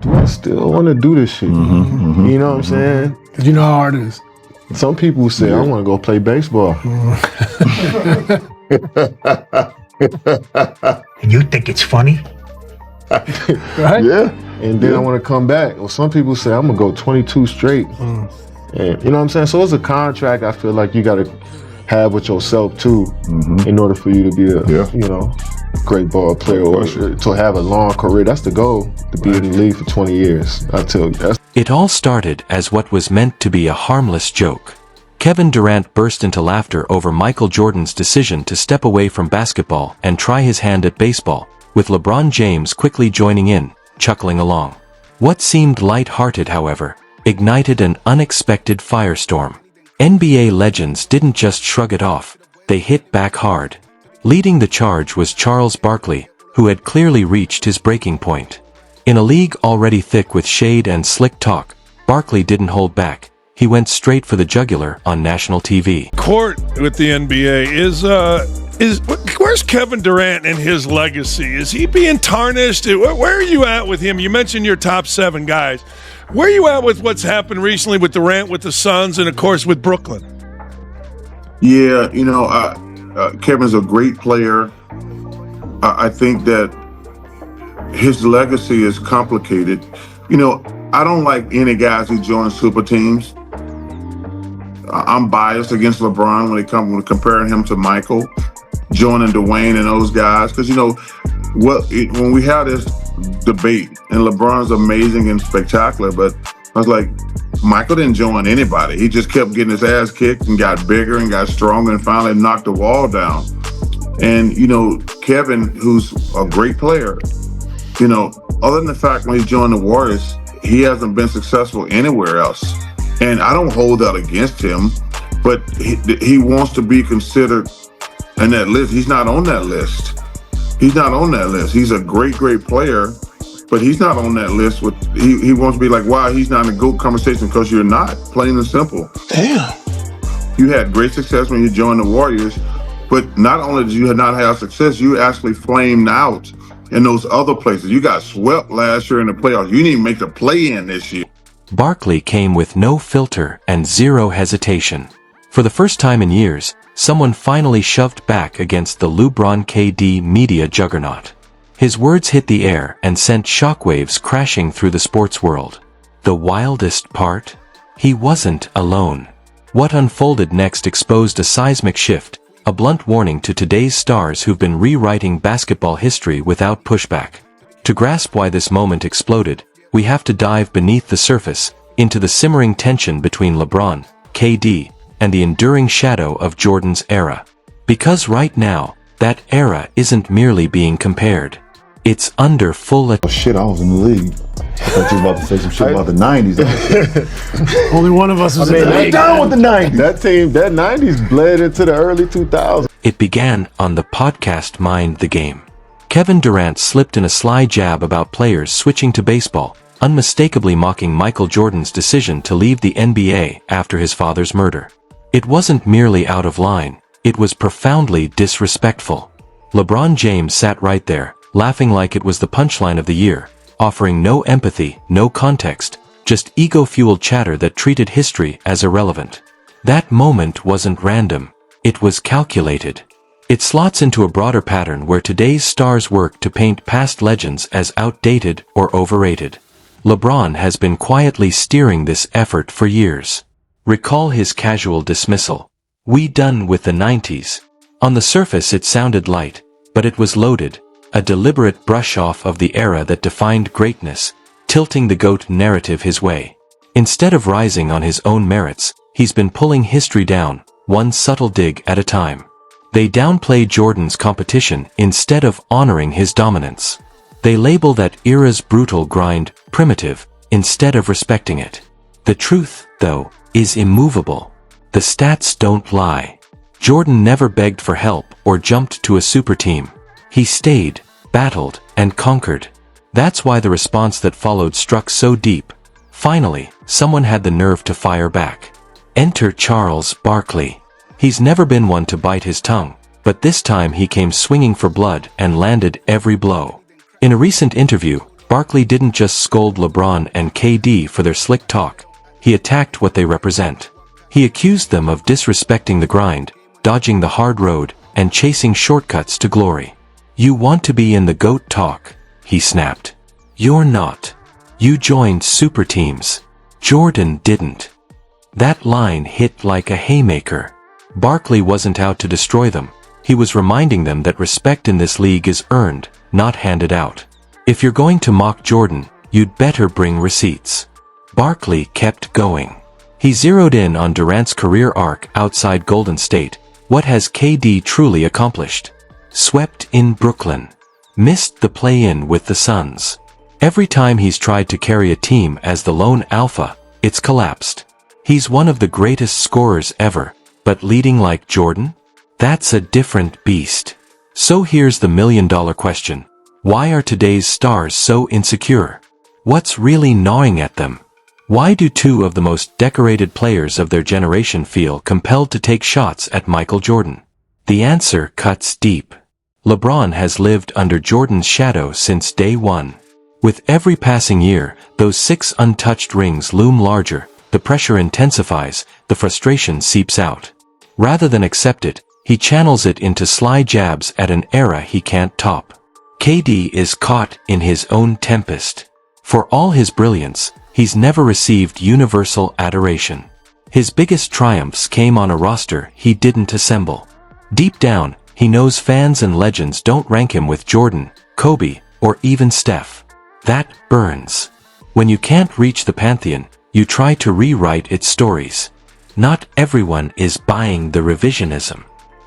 do I still want to do this shit? You know what I'm saying? Cause you know how hard it is. Some people say, I want to go play baseball. And you think it's funny? Right? Yeah. And then I want to come back. Or some people say, I'm going to go 22 straight. And you know what I'm saying? So it's a contract I feel like you got to have with yourself too, in order for you to be a, you know, great ball player or to have a long career. That's the goal, to be in the league for 20 years. I tell you, that's. It all started as what was meant to be a harmless joke. Kevin Durant burst into laughter over Michael Jordan's decision to step away from basketball and try his hand at baseball, with LeBron James quickly joining in, chuckling along. What seemed light-hearted, however, ignited an unexpected firestorm. NBA legends didn't just shrug it off, they hit back hard. Leading the charge was Charles Barkley, who had clearly reached his breaking point. In a league already thick with shade and slick talk, Barkley didn't hold back. He went straight for the jugular on national TV. Court with the NBA where's Kevin Durant and his legacy? Is he being tarnished? Where are you at with him? You mentioned your top 7 guys. Where are you at with what's happened recently with Durant, with the Suns, and of course with Brooklyn? Yeah, you know, Kevin's a great player. I think that his legacy is complicated. You know, I don't like any guys who join super teams. I'm biased against LeBron when it comes to comparing him to Michael, joining Dwayne and those guys. Because, you know, when we had this debate, and LeBron's amazing and spectacular, but I was like, Michael didn't join anybody. He just kept getting his ass kicked and got bigger and got stronger and finally knocked the wall down. And, you know, Kevin, who's a great player, you know, other than the fact when he joined the Warriors, he hasn't been successful anywhere else. And I don't hold that against him, but he wants to be considered in that list. He's not on that list. He's not on that list. He's a great, great player, but he's not on that list. He wants to be like, wow, he's not in a GOAT conversation, because you're not, plain and simple. Damn. You had great success when you joined the Warriors, but not only did you not have success, you actually flamed out in those other places. You got swept last year in the playoffs. You didn't even make the play-in this year. Barkley came with no filter and zero hesitation. For the first time in years, someone finally shoved back against the LeBron KD media juggernaut. His words hit the air and sent shockwaves crashing through the sports world. The wildest part? He wasn't alone. What unfolded next exposed a seismic shift, a blunt warning to today's stars who've been rewriting basketball history without pushback. To grasp why this moment exploded, we have to dive beneath the surface, into the simmering tension between LeBron, KD, and the enduring shadow of Jordan's era. Because right now, that era isn't merely being compared. It's under full Oh shit, I was in the league. I thought you were about to say some shit about the 90s. Only one of us was in the league. Down with the 90s. That team, that 90s bled into the early 2000s. It began on the podcast Mind the Game. Kevin Durant slipped in a sly jab about players switching to baseball, unmistakably mocking Michael Jordan's decision to leave the NBA after his father's murder. It wasn't merely out of line, it was profoundly disrespectful. LeBron James sat right there, laughing like it was the punchline of the year, offering no empathy, no context, just ego-fueled chatter that treated history as irrelevant. That moment wasn't random, it was calculated. It slots into a broader pattern where today's stars work to paint past legends as outdated or overrated. LeBron has been quietly steering this effort for years. Recall his casual dismissal. "We done with the 90s." On the surface it sounded light, but it was loaded, a deliberate brush-off of the era that defined greatness, tilting the GOAT narrative his way. Instead of rising on his own merits, he's been pulling history down, one subtle dig at a time. They downplay Jordan's competition instead of honoring his dominance. They label that era's brutal grind primitive instead of respecting it. The truth, though, is immovable. The stats don't lie. Jordan never begged for help or jumped to a super team. He stayed, battled, and conquered. That's why the response that followed struck so deep. Finally, someone had the nerve to fire back. Enter Charles Barkley. He's never been one to bite his tongue, but this time he came swinging for blood and landed every blow. In a recent interview, Barkley didn't just scold LeBron and KD for their slick talk. He attacked what they represent. He accused them of disrespecting the grind, dodging the hard road, and chasing shortcuts to glory. "You want to be in the GOAT talk," he snapped. "You're not. You joined super teams. Jordan didn't." That line hit like a haymaker. Barkley wasn't out to destroy them. He was reminding them that respect in this league is earned, not handed out. If you're going to mock Jordan, you'd better bring receipts. Barkley kept going. He zeroed in on Durant's career arc outside Golden State. What has KD truly accomplished? Swept in Brooklyn. Missed the play-in with the Suns. Every time he's tried to carry a team as the lone alpha, it's collapsed. He's one of the greatest scorers ever, but leading like Jordan? That's a different beast. So here's the million-dollar question. Why are today's stars so insecure? What's really gnawing at them? Why do two of the most decorated players of their generation feel compelled to take shots at Michael Jordan? The answer cuts deep. LeBron has lived under Jordan's shadow since day one. With every passing year, those 6 untouched rings loom larger, the pressure intensifies, the frustration seeps out. Rather than accept it, he channels it into sly jabs at an era he can't top. KD is caught in his own tempest. For all his brilliance, he's never received universal adoration. His biggest triumphs came on a roster he didn't assemble. Deep down, he knows fans and legends don't rank him with Jordan, Kobe, or even Steph. That burns. When you can't reach the pantheon, you try to rewrite its stories. Not everyone is buying the revisionism.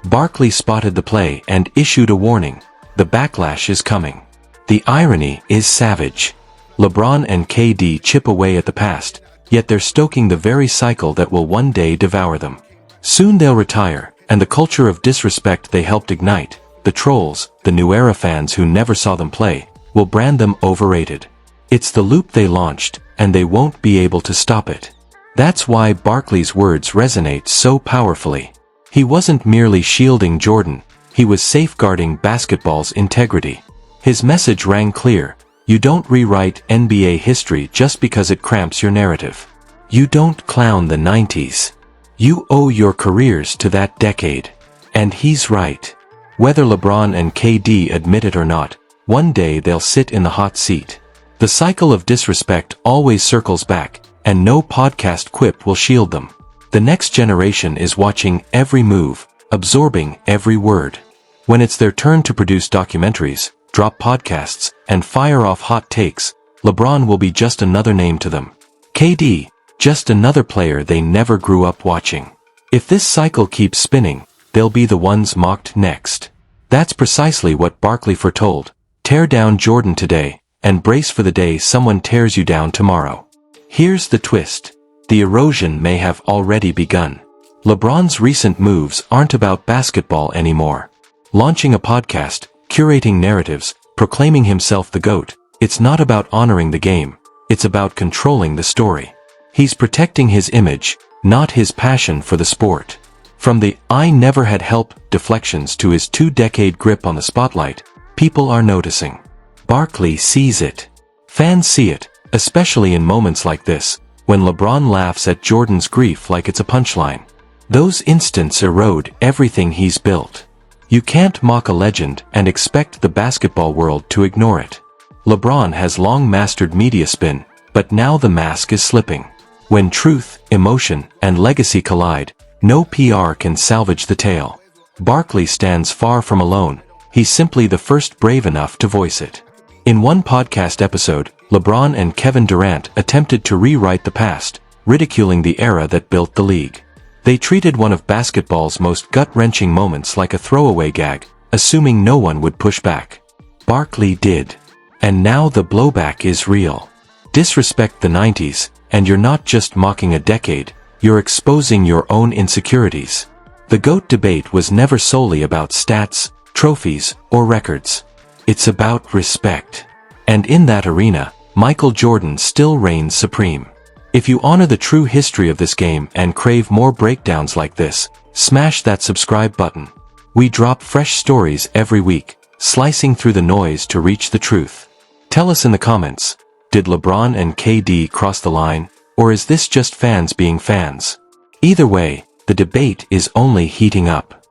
Barkley spotted the play and issued a warning. The backlash is coming. The irony is savage. LeBron and KD chip away at the past, yet they're stoking the very cycle that will one day devour them. Soon they'll retire, and the culture of disrespect they helped ignite, the trolls, the new era fans who never saw them play, will brand them overrated. It's the loop they launched, and they won't be able to stop it. That's why Barkley's words resonate so powerfully. He wasn't merely shielding Jordan, he was safeguarding basketball's integrity. His message rang clear. You don't rewrite NBA history just because it cramps your narrative. You don't clown the 90s. You owe your careers to that decade. And he's right. Whether LeBron and KD admit it or not, one day they'll sit in the hot seat. The cycle of disrespect always circles back, and no podcast quip will shield them. The next generation is watching every move, absorbing every word. When it's their turn to produce documentaries, drop podcasts, and fire off hot takes, LeBron will be just another name to them. KD, just another player they never grew up watching. If this cycle keeps spinning, they'll be the ones mocked next. That's precisely what Barkley foretold. Tear down Jordan today, and brace for the day someone tears you down tomorrow. Here's the twist. The erosion may have already begun. LeBron's recent moves aren't about basketball anymore. Launching a podcast, curating narratives, proclaiming himself the GOAT, it's not about honoring the game, it's about controlling the story. He's protecting his image, not his passion for the sport. From the "I never had help" deflections to his 2-decade grip on the spotlight, people are noticing. Barkley sees it. Fans see it, especially in moments like this, when LeBron laughs at Jordan's grief like it's a punchline. Those instants erode everything he's built. You can't mock a legend and expect the basketball world to ignore it. LeBron has long mastered media spin, but now the mask is slipping. When truth, emotion, and legacy collide, no PR can salvage the tale. Barkley stands far from alone. He's simply the first brave enough to voice it. In one podcast episode, LeBron and Kevin Durant attempted to rewrite the past, ridiculing the era that built the league. They treated one of basketball's most gut-wrenching moments like a throwaway gag, assuming no one would push back. Barkley did. And now the blowback is real. Disrespect the 90s, and you're not just mocking a decade, you're exposing your own insecurities. The GOAT debate was never solely about stats, trophies, or records. It's about respect. And in that arena, Michael Jordan still reigns supreme. If you honor the true history of this game and crave more breakdowns like this, smash that subscribe button. We drop fresh stories every week, slicing through the noise to reach the truth. Tell us in the comments, did LeBron and KD cross the line, or is this just fans being fans? Either way, the debate is only heating up.